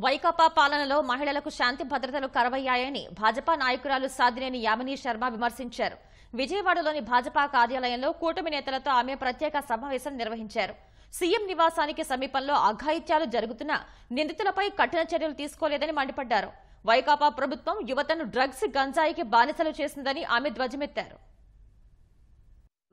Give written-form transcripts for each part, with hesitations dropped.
వైకాపా పాలనలో మహిళలకు శాంతి భద్రతలు కరువయ్యాయని భాజపా నాయకురాలు సాదినేని యామిని శర్మ విమర్శించారు. విజయవాడలోని భాజపా కార్యాలయంలో కూటమి నేతలతో ఆమె ప్రత్యేక సమావేశం నిర్వహించారు. సీఎం నివాసానికి సమీపంలో అఘాయిత్యాలు జరుగుతున్నా నిందితులపై కఠిన చర్యలు తీసుకోలేదని మండిపడ్డారు. వైకాపా ప్రభుత్వం యువతను డ్రగ్స్, గంజాయికి బానిసలు చేసిందని ఆమె ధ్వజమెత్తారు.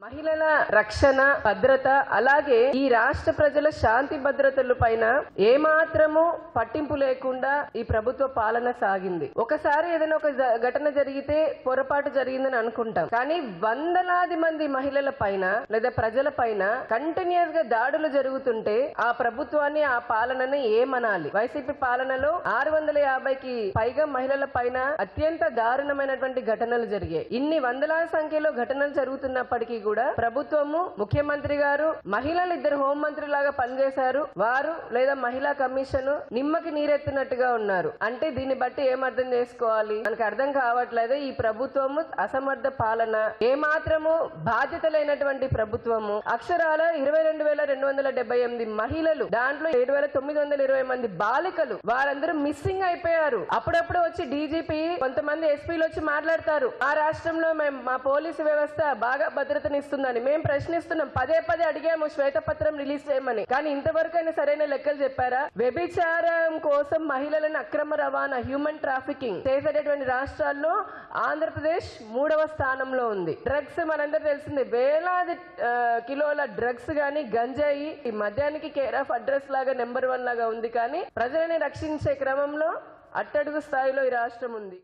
మహిళల రక్షణ, భద్రత, అలాగే ఈ రాష్ట్ర ప్రజల శాంతి భద్రతల పైన ఏమాత్రము పట్టింపు లేకుండా ఈ ప్రభుత్వ పాలన సాగింది. ఒకసారి ఏదైనా ఒక ఘటన జరిగితే పొరపాటు జరిగిందని అనుకుంటాం, కానీ వందలాది మంది మహిళల పైన లేదా ప్రజల పైన కంటిన్యూస్ గా దాడులు జరుగుతుంటే ఆ ప్రభుత్వాన్ని, ఆ పాలనని ఏమనాలి? వైసీపీ పాలనలో 650కి పైగా మహిళల పైన అత్యంత దారుణమైనటువంటి ఘటనలు జరిగాయి. ఇన్ని వందలాది సంఖ్యలో ఘటనలు జరుగుతున్నప్పటికీ కూడా ప్రభుత్వము, ముఖ్యమంత్రి గారు మహిళలు ఇద్దరు హోంమంత్రి లాగా పనిచేశారు. వారు లేదా మహిళా కమిషన్ నిమ్మకి నీరెత్తినట్టుగా ఉన్నారు. అంటే దీన్ని బట్టి ఏమర్థం చేసుకోవాలి? మనకు అర్థం కావట్లేదు. ఈ ప్రభుత్వము అసమర్థ పాలన, ఏమాత్రము బాధ్యత లేనటువంటి ప్రభుత్వము. అక్షరాల 22,278 మహిళలు, దాంట్లో 7,920 మంది బాలికలు, వారందరూ మిస్సింగ్ అయిపోయారు. అప్పుడప్పుడు వచ్చి డీజీపీ, కొంతమంది ఎస్పీలు వచ్చి మాట్లాడతారు, ఆ రాష్ట్రంలో మా పోలీసు వ్యవస్థ బాగా భద్రతని ఇస్తుందని. మేము ప్రశ్నిస్తున్నాం, పదే అడిగాము శ్వేతపత్రం రిలీజ్ చేయమని, కానీ ఇంతవరకు అయినా సరైన లెక్కలు చెప్పారా? వ్యభిచారం కోసం మహిళలను అక్రమ రవాణా, హ్యూమన్ ట్రాఫికింగ్ చేసేటటువంటి రాష్ట్రాల్లో ఆంధ్రప్రదేశ్ 3వ స్థానంలో ఉంది. డ్రగ్స్ మనందరూ తెలిసిందే, వేలాది కిలోల డ్రగ్స్ గాని, గంజాయి ఈ మద్యానికి కేర్ ఆఫ్ అడ్రస్ లాగా నెంబర్ 1 లాగా ఉంది. కానీ ప్రజలని రక్షించే క్రమంలో అట్టడుగు స్థాయిలో ఈ రాష్ట్రం ఉంది.